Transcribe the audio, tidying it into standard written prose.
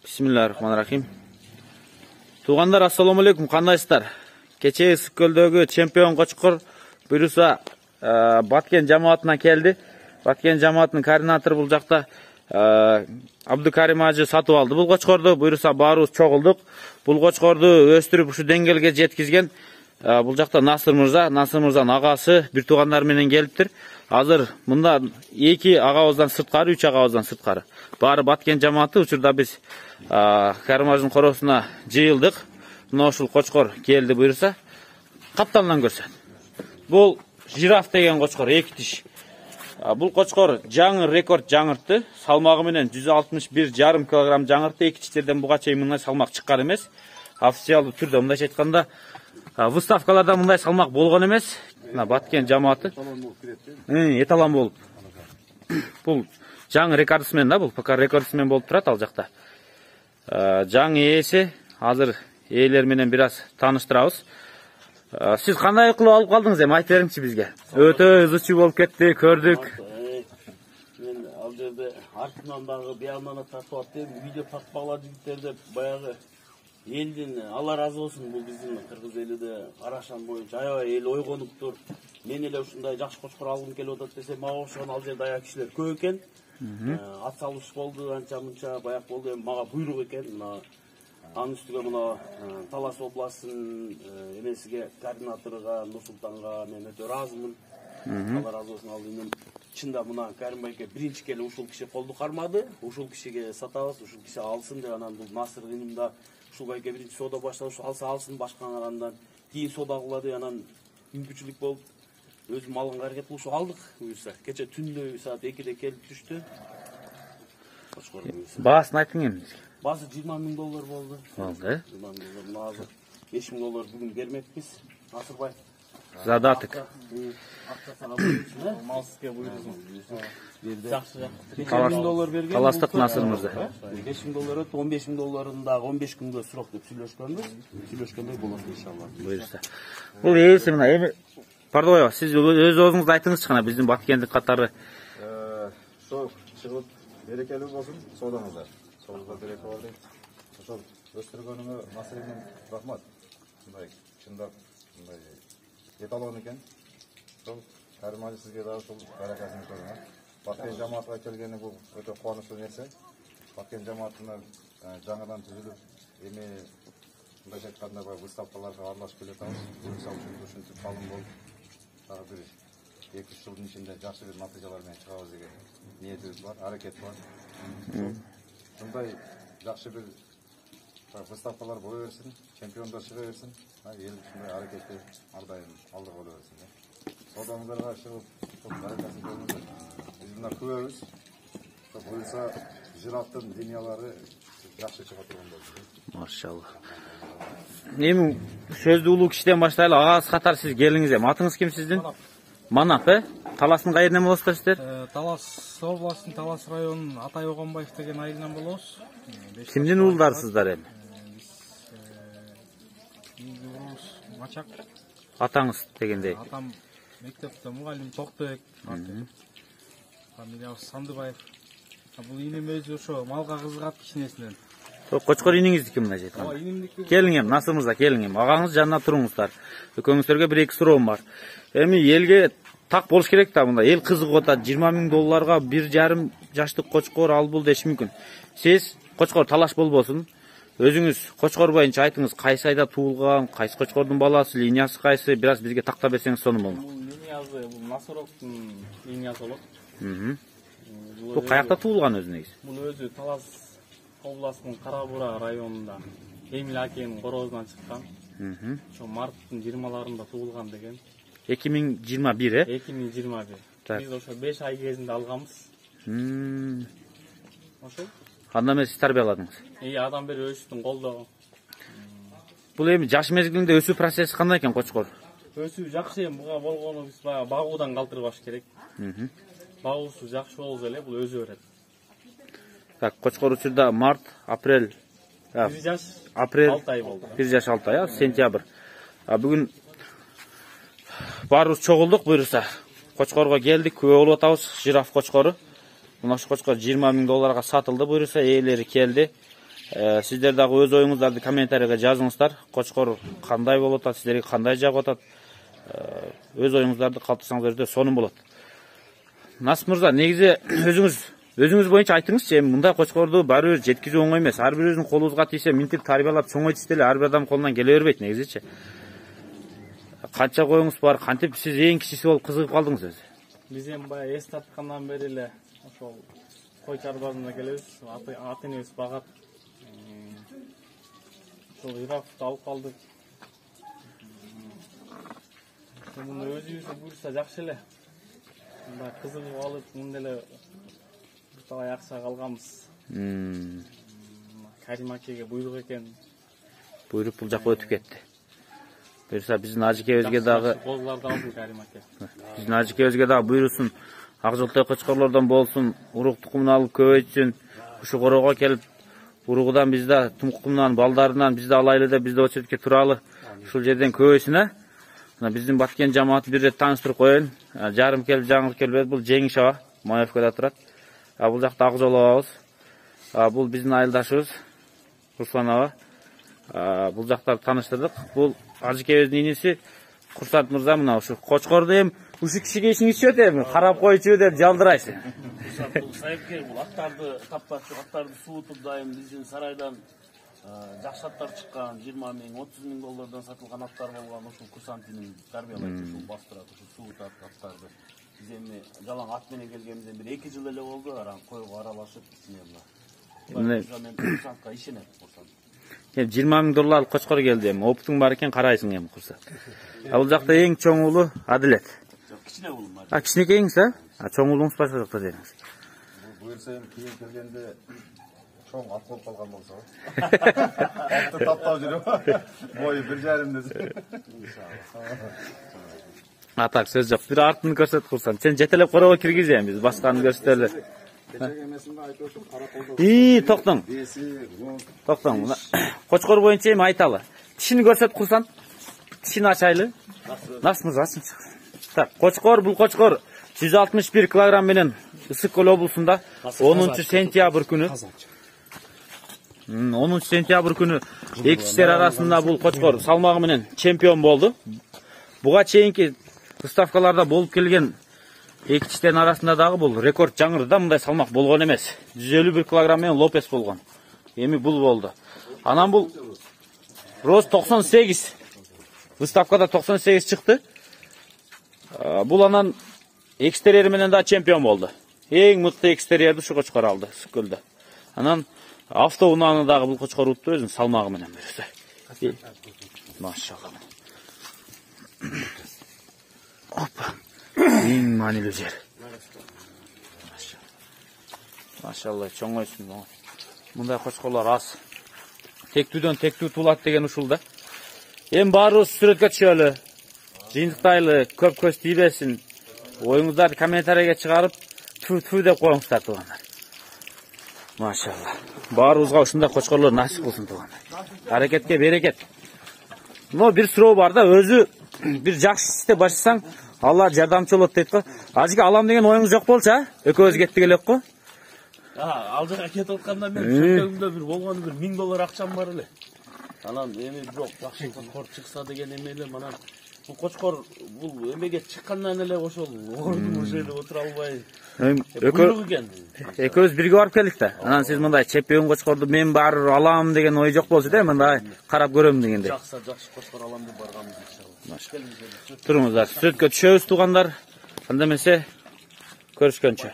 Bismillahirrahmanirrahim. Tuğanlar, assalamu alaikum, kandайсыздар? Keçe Ысыккөлдөгү чемпион Кочкор буюрса Баткен жамаатынан келди. Баткен жамаатынын координатору бул жакта Абдукарим ажы сатып алды бул Кочкорду. Буюрса баарыбыз чогулдук. Бул Кочкорду өстүрүп ушу деңгээлге жеткизген бул жакта Насыр Мырзанын агасы бир туугандар менен келиптир. Азыр мында 2 агабыздан сырткары, 3 агабыздан сырткары. Баары Баткен жамааты. Учурда биз Карим ажынын коросуна жыйылдык. Мына ушул Кочкор келди буюрса. Капталынан көрсөт. Бул жираф деген Кочкор, 2 тиш. Бул Кочкор жаңы рекорд жаңыртты. Салмагы менен 161,5 кг жаңыртты. 2 тиштерден буга чейин мындай салмак чыккан эмес. Официалдуу түрдө мындайча айтканда выставкаларда мындай салмак болгон эмес. Мына Баткен жамааты эталон болуп. Бул жаңы рекордсмен да, бул пока рекордсмен болуп турат ал жакта. Жаңы ээси, азыр ээлер менен бир аз тааныштырабыз. Сиз кандай кылып алып калдыңыз эми айтып бериңизчи бизге. Өтө ызычуу болуп кетти, көрдүк. Мен ал жерде артынан дагы биянана тартып аттым, видео тартпагыла жигиттер деп баягы элдин Алла разы болсун, бул биздин кыргыз элиде карашан боюнча аябай эл ойгонуптур. Мен эле ушундай жакшы Кочкор алгым келип атат десе, мага окшогон ал жерде аяк кишилер көп экен. Ат салыш болду, анча мынча баяк болду, эми мага буйрук экен. Мына анын үстүгө мына Талас областынын эмесиге, координаторуга, Нурсултанга мен өтө ыраазымын. Алла разы болсун, ал эми чында мына Карим байке биринчи келе ушул киши колду кармады. Ушул кишиге сатабыз, ушул киши алсын деп, анан бул Насыр кынымда ушул байке биринчи соода баштады, алса алсын, башканы арандан кийин соода кылады, анан мүмкүнчүлүк болуп өзүм алганга аракет кылып алдык. Буюрса кече түндө саат 2-де келип түштү. Баасын айтың эми. Баасы $20,000 болду. Болду, $20,000. Мына азыр $5,000 бүгүн бермекпиз. Насырбай задатык. Малсызга буйрусун. Жакшы. $5,000 берген. Таластык Насыр Мырза. $5,000 өтүп, $15,000 дагы 15 күнгө срок деп сүйлөшкөнбүз. Сүйлөшкөндөй болот иншалла. Буюрса. Бул ээси мына эми Пардойбай, сиз өзүңүз айтыңызчы кана биздин Баткендик катары. Ошо чыгып берекелүү болсун, соодаңыздар. Соодаңыздар береке болду. Ошол өстүргөнүңө Насырдын рахмат. Мындай чындап мындай эталон экен. Ошол Карим ажы сизге дагы ушул баракасын көрүңөр. Баткен жамаатына келгени бул өтө кубанычтуу нерсе. Баткен жамаатына жаңыдан түзүлүп, эми мындайча айтканда выставкаларга аралашып келатабыз. Мисалы үчүн ушинтип калым болуп, дагы бир 2-3 жылдын ичинде жакшы бир натыйжалар менен чыгабыз деген ниетибиз бар, аракет бар. Мындай жакшы бир выставкалар боло берсин, чемпиондор чыга берсин, эл ушундай аракетти ар дайым алдыга боло берсин. Соодаңыздарга чыгып, баракасын көрүңүздөр. Биз мына күбөбүз. Буюрса жирафтын линиялары жакшы чыга турган болду. Машалла. Эми сөздү улуу кишиден баштайлы. Агасы катары сиз келиңиз эми. Атыңыз ким сиздин? Манап, Таластын кайеринен болосуздар сиздер? Талас областын Талас районунун Атай Огонбаев деген айылынан болобуз. Кимдин уулдарысыздар эми? Мачак. Атаңыз дегендей. Атам мектепте мугалим Токтобек. Фамилиябыз Сандыбаев. Бул инем өзү ошо малга кызыгат кичинесинен. Кочкор иниңиздики мына жерде. Келиң эми, Насыр Мырза, келиң эми. Агаңыз жанына туруңуздар. Экөөңүздөргө бир-эки суроом бар. Эми элге так болуш керек да, мында эл кызыгып атат. $20,000 1,5 жаштык Кочкор ал бул деш мүмкүн. Сиз Кочкор талаш болбосун. Өзүңүз Кочкор боюнча айтыңыз, кайсы айда туулган, кайсы Кочкордун баласы, линиясы кайсы, бир аз бизге тактап берсеңиз сонун болот. Бул линиясы бул Насыровдун линиясы болот. Бул каякта туулган өзү негизи? Бул өзү Талас областынын Кара-Бура районунда Эмил акенин корозунан чыккан. Ошо марттын 20-ларында туулган деген. 2021, 2021. Биз ошо 5 ай кезинде алганбыз. Ошол. Андан бери сиз тарбияладыңыз. Адам бери өсүштүн колдоо. Бул эми жаш мезгилинде өсүү процесси кандай экен Кочкор? Өсүү жакшы, эми буга болгону биз багуудан калтырбаш керек. Багуусу жакшы болсо эле бул өзө берет. Так, Кочкор учурда март, апрель, 1 жаш 6 ай болду. 1 жаш 6 ай, сентябрь. Бүгүн баарыбыз чогулдук, буюрса Кочкорго келдик, күбө болуп атабыз, жираф Кочкору. Мына ошо Кочкор $20,000 сатылды, буюрса ээлери келди. Сиздер дагы өз оюңуздарды комментарийге жазыңыздар. Кочкор кандай болуп атат, сиздерге кандай жагып атат? Өз оюңуздарды калтырсаңыздар өтө сонун болот. Насып мырза, негизи өзүңүз боюнча айтыңызчы, эми мындай кочкорду баары бир жеткизүү оңой эмес. Ар бирибиздин колубузга тийсе, минтип тарбиялап чоңойтуш деле ар бир адам колунан келе бербейт негизичи. Канча коюңуз бар, кантип сиз эң кичиси болуп кызыгып калдыңыз өзү? Биз эми баягы эс тарткандан бери эле ошол кой чарбазына келебиз. Ата энебиз багат. Ошол Ираковду алып калдык. Муну өзүбүз буйрса жакшы эле. Мындай кызыгып алып, мындай эле талай акча калганбыз. Карим акеге буйрук экен. Буйрук бул жакка өтүп кетти. Буйрса биздин ажыкебизге дагы козуларды алды Карим аке. Биздин ажыкебизге дагы буйрусун, ак жолтой кочкорлордон болсун, урук тукумун алып көбөйтсүн. Ушу корого келип, уругудан бизде тукумунан, балдарынан бизде алайлы деп бизде очередке туралы. Ушул жерден көбөйсүн, Биздин Баткен жамаатын бир рет тааныштырып коеюн. Жарым келип, жаңы келбейт. Бул Жеңиш аба, Маевкада турат. Бул жакта Ак Жол абабыз. Бул биздин айылдашыбыз Руслан аба. Бул жактарды тааныштырдык. Бул ажыкебиздин иниси Курсант мырза. Мына ушу кочкорду эми ушу кишиге ишиңиз түшөт эми, карап койчу деп жалдырайсың. Бул сайыпкер, бул аттарды таптачу, аттарды суутуп дайым биздин сарайдан жакшы аттар чыккан, 20 миң, 30 миң доллардан сатылган аттар болгон. Ушул Курсантинин тарбиялайт, ушул бастырат, ушул суутат аттарды. Биз эми жалаң ат менен келгенибизден бир 2 жыл эле болду, койго аралашып кичине Курсантка ишенет Курсант. 20 миң долларлык кочкор келди эми. Оптуң бар экен, карайсың эми Курсант. Бул жакта эң чоң уулу Адилет. Кичине уулум бар. Кичинекейиңиз, чоң уулуңуз башка жакта деңиз. Буйрса эми кийин келгенде чоң ат болуп калган болсо. Атты таптап жүрөм. Бою 1,5 десе. Атак сөз жок. Бир артын көрсөт Курсант. Сен жетелеп корого киргизем биз, башканы көрсөтөлү. Токтоң. Токтоң. Кочкор боюнча эми айталы. Тишини көрсөт Курсант. Тишини ачайлы. Насып мырза ачыңчы. Так, кочкор, бул кочкор 161 килограмм менен Ысык Көл облусунда 10 сентябрь күнү 10 сентябрь күнү экичтер арасында бул кочкор салмагы менен чемпион болду. Буга чейинки выставкаларда болуп келген экичтердин арасында дагы бул рекорд жаңырда мындай салмак болгон эмес. 151 килограмм менен Лопес болгон. Эми бул болду. Анан бул рост 98. Выставкада 98 чыкты. Бул анан экстерьер менен да чемпион болду. Эң мыкты экстерьерди ушу кочкор алды Сүккөлдө. Анан автоунааны дагы бул кочкор утtu өзүнүн салмагы менен берсе. Машалла. Опа. Эң маанилүү жер. Машалла, чоңойсун. Мындай кочкорлор аз. Тектүүдөн тектүү туулат деген ушул да. Эми баарыбыз сүрөткө түшөлү. Жыйынтыктайлы, көп көз тийбесин. Оюңуздарды комментарийге чыгарып, түү деп коюңуздар туугандар. Машалла. Баарыбызга ушундай кочкорлор насип кылсын туугандар. Аракетке берекет. Но бир суроо бар да, өзү бир жакшы иште баштасаң, Алла жардамчы болот дейт го. Ажыка алам деген оюңуз жок болчу, Экөөбүз кеттик элек го. Ал жака кетип атканда мен чөмкөгүмдө бир болгону бир 1000 доллар акчам бар эле. Анан эми бирок жакшы кочкор чыкса деген эмеле манан бул кочкор бул эмеге чыккандан эле ошол ордун ошол отура албай экөөбүз бирге барып келдик да. Анан сиз мындай чемпион кочкорду мен баары алам деген ой жок болчу да, мындай карап көрөм дегендей. Жакшы кочкор алам деп барганбыз иншалла. Туруңуздар, сүрөткө түшөбүз туугандар. Анда эмесе көрүшкөнчө.